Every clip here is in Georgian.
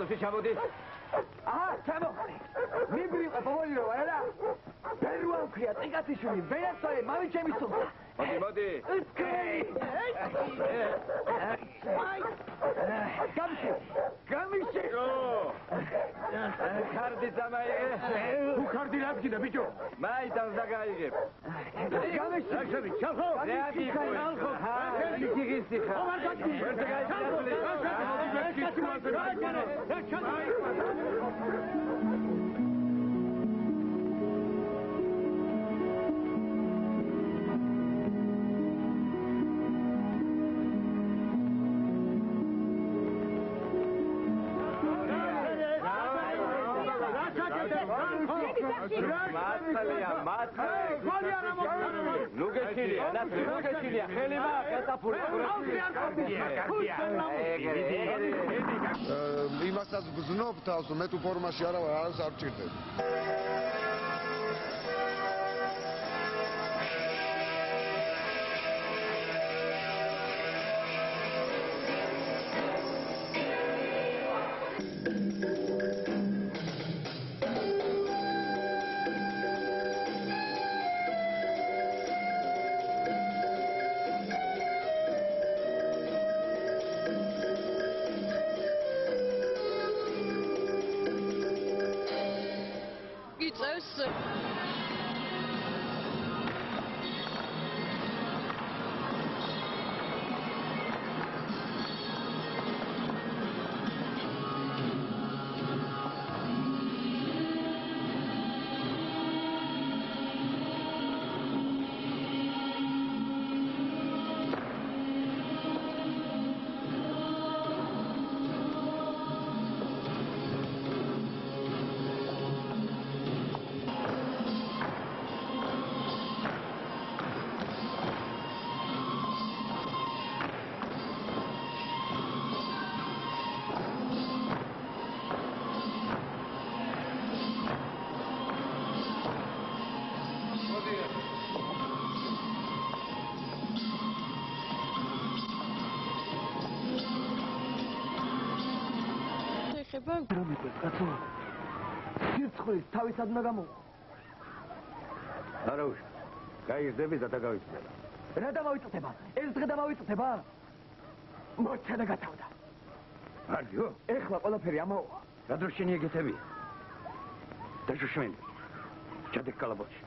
Nossi chamodi. Ჩამოხდი. მიბრივ პოვოლიო არა. ბერუა ქვია, წიკათიშვილი, ვერასოე, მამი ჩემი სულთა. მოდი. გამიში. ხარდი დამაიღე. ხარდი რა გინდა ბიჭო? მაიდან დაგაიღებ. გამიში. ახლა ჩახო. რეაგი ხალხო. ისიგისი ხა. არ გაჩი. იმასაც ბზნობ თავს, მე თუ ფორმაში არ ვარ, არც არ ვჭირდები. სირცხვილის თავისად უნდა გამოვა. არა უშ. გაიგდები და დაგავიწდება. რა დამავიწდება? ეს დღე დამავიწდება? მოჩა და გათავდა. არიო, ეხლა ყველაფერი ამაოა. რა დრო შენი ეგეთები? დაჟუშმენი. ჩადე კალაპოტში.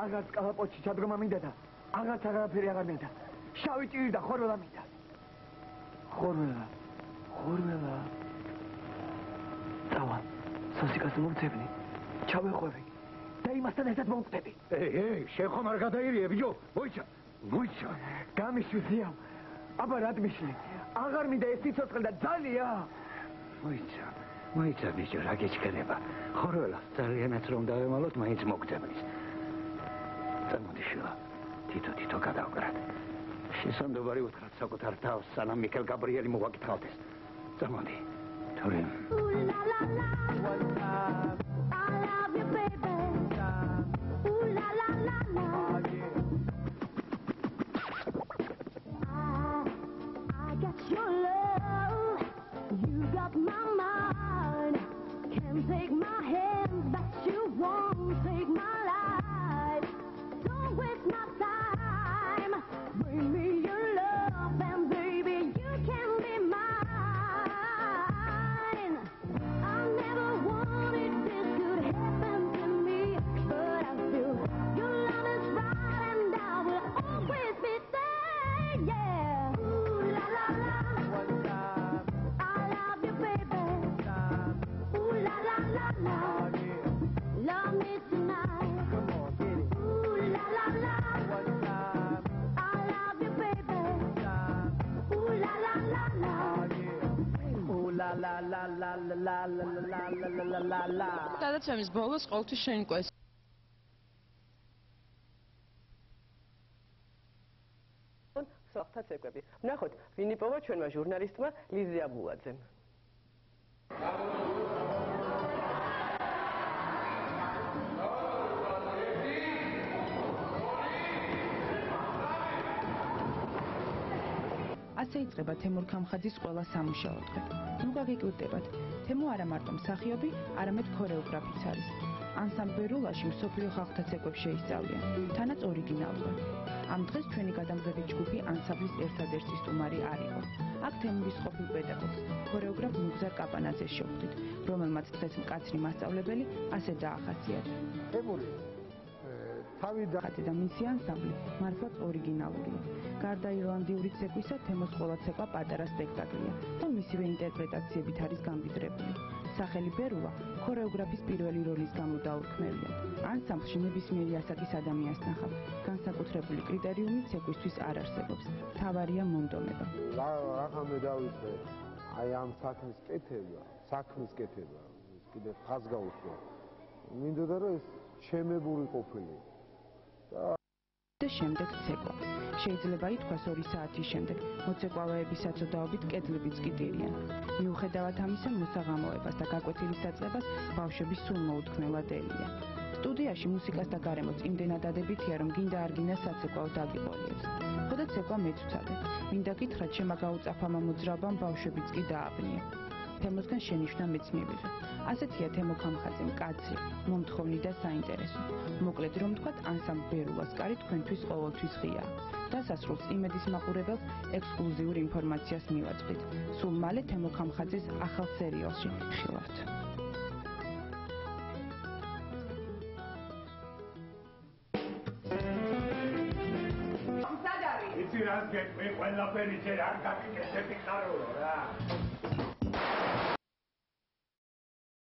აღარც კალაპოტში ჩადგომა მინდა და აღარც აღარაფერი აღარ მინდა. შავი ჭირი და ხორველა მინდა. ხორველა. დავა, სოსიკას მომწებნი. ჩავეხვევი და იმასთან ერთად მომწდები. შენ ხომ არ გადაირიე, ბიჭო? მოიცა. გამიშვია. აბა რა დმიშლი? აღარ მინდა ეს სიცოცხლე და ძალია. მოიცა ბიჭო, რა გეჩქერება? ხორველას ძალიანაც რომ დავემალოთ, მაინც მოგდებნის. წამოდი შუა. თითო გადავკრათ. შესამდობარი უთხრათ საკუთარ თავს, სანამ მიქელ გაბრიელი მოვაკითხავდეს. წამოდი. თორემ I love you, baby. Ooh la la la la. I got your love. You got my mind. Can't take my hand, but you won't take my life. Don't waste my time. Bring me your love, and baby, you can be mine. Never wanted this could happen to me, but I feel your love is right and I will always be there, yeah. Ooh la la la. I love you, baby. Ooh la la la la. Love me tonight. Ooh la la la. I love you, baby. Ooh la la la la. La la la la la la la la la la la. გადაცემის ბოლოს ყოველთვის შენი კვეს. სახთა ცეკვები. ვნახოთ, ვინ იპოვა ჩვენმა ჟურნალისტმა ლიზე აბულაძემ. ასე იწყება თემურ ქამხაძის ყველა სამუშაო დღე. ნუ გაგიკვირდებათ, თემო არა მარტო მსახიობი, არამედ ქორეოგრაფიც არის. ანსამბლ ბერულაში მსოფლიო ხალხთა ცეკვებს შეისწავლიან, თანაც ორიგინალურად. ამ დღეს ჩვენი გადამღები ჯგუფი ანსამბლის ერთადერთი სტუმარი არ იყო. აქ თემურის ყოფილ პედაგოგს, ქორეოგრაფ მუღზარ კაპანაძეს შევხვდით, რომელმაც დღეს მკაცრი მასწავლებელი ასე დაახასიათა. თემური ხათი და მისი ანსამბლი მართლაც ორიგინალურია. გარდა ირლანდიური ცეკვისა, თემოს ყველა ცეკვა პატარა სპექტაკლია და მისივე ინტერპრეტაციებით არის გამბიდრებული. სახელი ბერულა ქორეოგრაფის პირველი როლის გამო დაურქმევია. ანსამბლში ნებისმიერი ასაკის ადამიანს ნახავ. განსაკუთრებული კრიტერიუმი ცეკვისთვის არ არსებობს. თავარია მონდომება. რახამდე დავიწყე აი ამ საქმის კეთება, კიდე ფას გაუსვა. მინდოდა რომ ეს შემებული ყოფილი. და შემდეგ ცეკვა. შეიძლება ითქვას 2 საათის შემდეგ მოცეკვავეების საწოდაობით კედლებიც კი ტირიან. მიუხედავად ამისა, მოსაღამოებას და გაკვეთილის დაწყებას ბავშვები სულ მოუთქმელად ელიან. სტუდიაში მუსიკას და გარემოც იმდენად დადებითია, რომ გინდა არ გინდა საცეკვაო დაგიყოლიებს. ხოდა ცეკვა მეცუცადე. მინდა გითხრათ, შემაგაუწაფამა მოძრაობამ ბავშვებიც კი დააბნია. თემოსგან შენიშვნა მეც მივიღე. ასეთია თემო ქამხაძე, მკაცრი, მომთხოვნი და საინტერესო. მოკლედ რომ ვთქვათ, ანსამბლ ბერულას კარი თქვენთვის ყოველთვის ღიაა. დასასრულს იმედის მაყურებელს ექსკლუზიურ ინფორმაციას მივაწვდით. სულ მალე თემო ქამხაძეს ახალ სერიალში ხილავთ. იცი რა გეტყვი ყველაფერი ჯერ არ გაგიკეთებ იყარო რა